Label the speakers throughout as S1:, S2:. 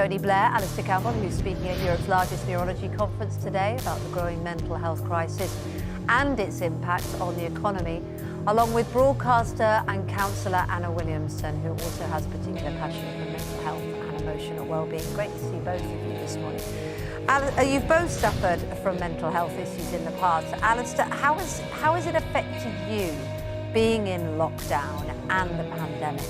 S1: Tony Blair, Alistair Campbell, who's speaking at Europe's largest neurology conference today about the growing mental health crisis and its impact on the economy, along with broadcaster and counsellor Anna Williamson, who also has a particular passion for mental health and emotional well-being. Great to see both of you this morning. You've both suffered from mental health issues in the past. Alistair, how has it affected you being in lockdown and the pandemic?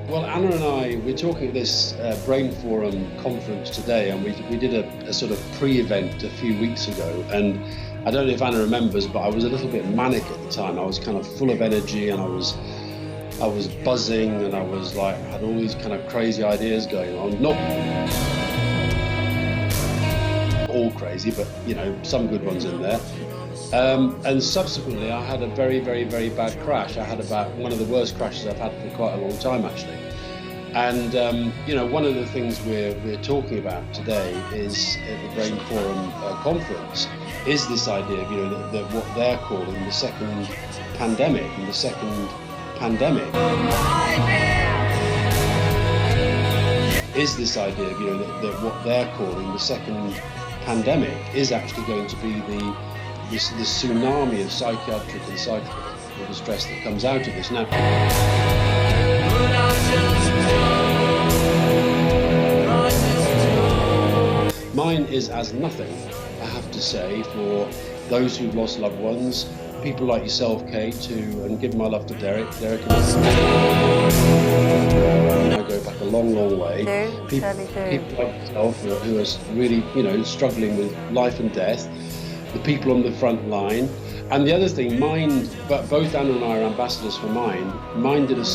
S2: Well, Anna and I, we're talking at this Brain Forum conference today, and we did a sort of pre-event a few weeks ago, and I don't know if Anna remembers, but I was a little bit manic at the time. I was kind of full of energy, and I was buzzing, and I was like, had all these kind of crazy ideas going on. Not all crazy, but you know, some good ones in there. And subsequently, I had a very, very, very bad crash. I had about one of the worst crashes I've had for quite a long time, actually. And you know, one of the things we're talking about today is at the Brain Forum conference is this idea of, you know, that what they're calling the second pandemic, and the second pandemic is this idea of, you know, that what they're calling the second pandemic is actually going to be this tsunami of psychiatric and psychological distress that comes out of this. Now, mine is as nothing, I have to say, for those who've lost loved ones, people like yourself, Kate, and give my love to Derek. Derek and I go back a long, long way. People like yourself who are really, you know, struggling with life and death. The people on the front line. And the other thing, Mind, but both Anna and I are ambassadors for Mind. Mind did a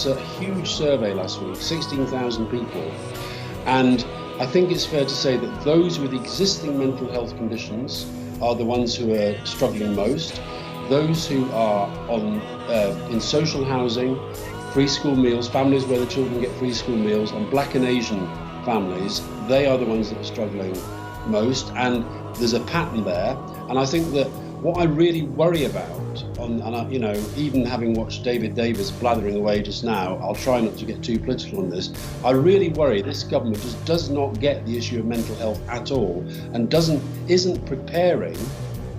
S2: huge survey last week, 16,000 people. And I think it's fair to say that those with existing mental health conditions are the ones who are struggling most. Those who are in social housing, free school meals, families where the children get free school meals, and Black and Asian families, they are the ones that are struggling most. And there's a pattern there. And I think that what I really worry about, you know, even having watched David Davis blathering away just now, I'll try not to get too political on this. I really worry this government just does not get the issue of mental health at all, and isn't preparing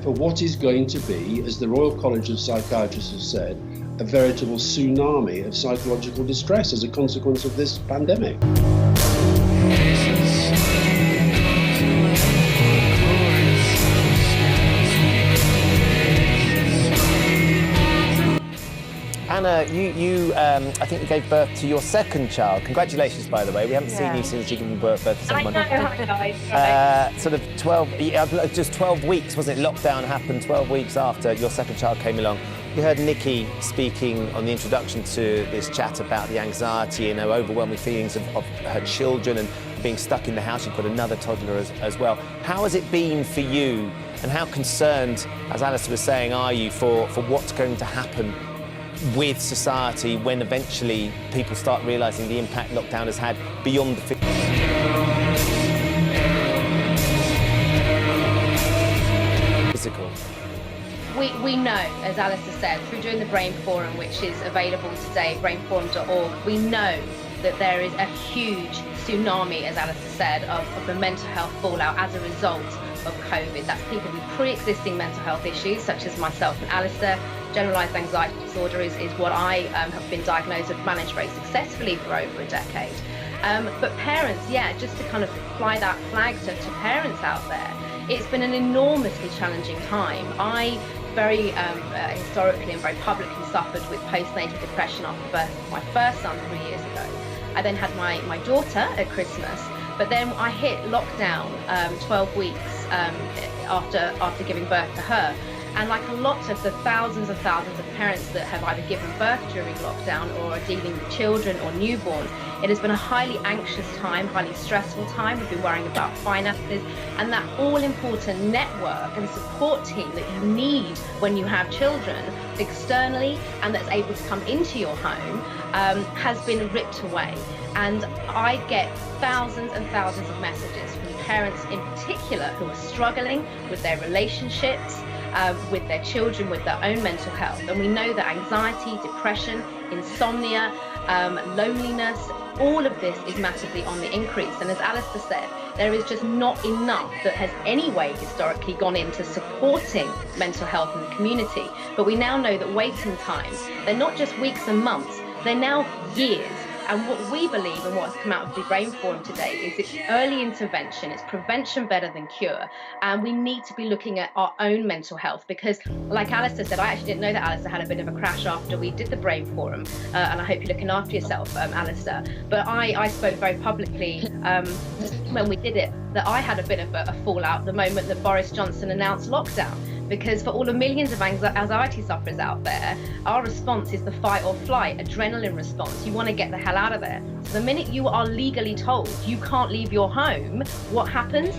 S2: for what is going to be, as the Royal College of Psychiatrists have said, a veritable tsunami of psychological distress as a consequence of this pandemic.
S3: Anna, you I think you gave birth to your second child. Congratulations, by the way. We haven't seen you since you gave birth to someone.
S4: I know.
S3: Sort of 12 weeks, wasn't it? Lockdown happened 12 weeks after your second child came along. You heard Nikki speaking on the introduction to this chat about the anxiety and her overwhelming feelings of her children and being stuck in the house. You've got another toddler as well. How has it been for you, and how concerned, as Alistair was saying, are you for what's going to happen with society when eventually people start realising the impact lockdown has had beyond the physical?
S4: We know, as Alistair said, through doing the Brain Forum, which is available today, brainforum.org, we know that there is a huge tsunami, as Alistair said, of the mental health fallout as a result of COVID. That's people with pre-existing mental health issues, such as myself and Alistair. Generalised anxiety disorder is what I have been diagnosed and managed very successfully for over a decade. But parents, just to kind of fly that flag to parents out there, it's been an enormously challenging time. I very historically and very publicly suffered with postnatal depression after the birth of my first son 3 years ago. I then had my daughter at Christmas, but then I hit lockdown 12 weeks after giving birth to her. And like a lot of the thousands and thousands of parents that have either given birth during lockdown or are dealing with children or newborns, it has been a highly anxious time, highly stressful time. We've been worrying about finances, and that all-important network and support team that you need when you have children externally and that's able to come into your home has been ripped away. And I get thousands and thousands of messages from parents in particular who are struggling with their relationships, with their children, with their own mental health. And we know that anxiety, depression, insomnia, loneliness, all of this is massively on the increase. And as Alistair said, there is just not enough that has anyway historically gone into supporting mental health in the community. But we now know that waiting times, they're not just weeks and months, they're now years. And what we believe and what's come out of the Brain Forum today is it's early intervention, it's prevention better than cure. And we need to be looking at our own mental health because, like Alistair said, I actually didn't know that Alistair had a bit of a crash after we did the Brain Forum. And I hope you're looking after yourself, Alistair. But I spoke very publicly when we did it that I had a bit of a fallout the moment that Boris Johnson announced lockdown. Because for all the millions of anxiety sufferers out there, our response is the fight or flight, adrenaline response. You want to get the hell out of there. So the minute you are legally told you can't leave your home, what happens?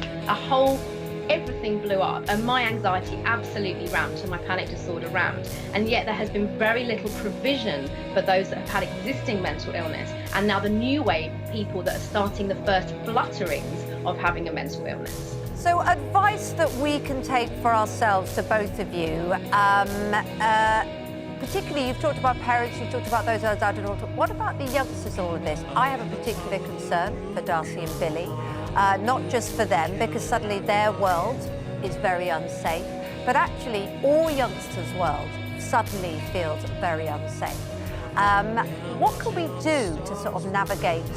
S4: Everything blew up, and my anxiety absolutely ramped and my panic disorder ramped. And yet there has been very little provision for those that have had existing mental illness. And now the new wave of people that are starting the first flutterings of having a mental illness.
S1: So advice that we can take for ourselves to both of you, particularly you've talked about parents, you've talked about those who are out of order. What about the youngsters, all of this? I have a particular concern for Darcy and Billy, not just for them, because suddenly their world is very unsafe, but actually all youngsters' world suddenly feels very unsafe. What can we do to sort of navigate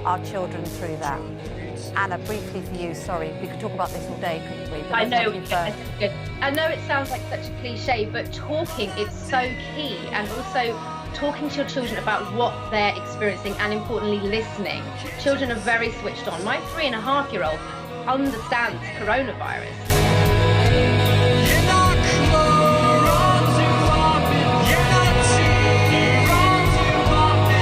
S1: our children through that? Anna, briefly for you, sorry, we could talk about this all day, couldn't we? But
S4: I know, I know it sounds like such a cliche, but talking is so key, and also talking to your children about what they're experiencing and importantly listening. Children are very switched on. My 3.5-year-old understands coronavirus.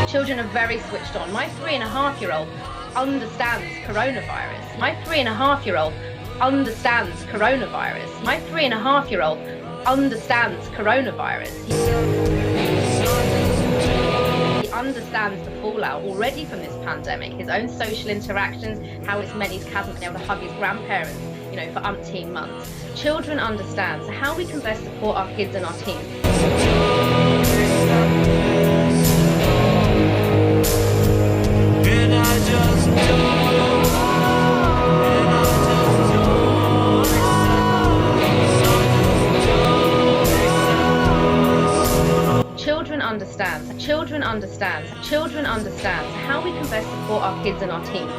S4: Children are very switched on. My 3.5-year-old understands coronavirus. My 3.5-year-old understands coronavirus. My 3.5-year-old understands coronavirus. He understands the fallout already from this pandemic, his own social interactions, how it's meant he hasn't been able to hug his grandparents, for umpteen months. Children understand, so how we can best support our kids and our teens. Children understand how we can best support our kids and our teens.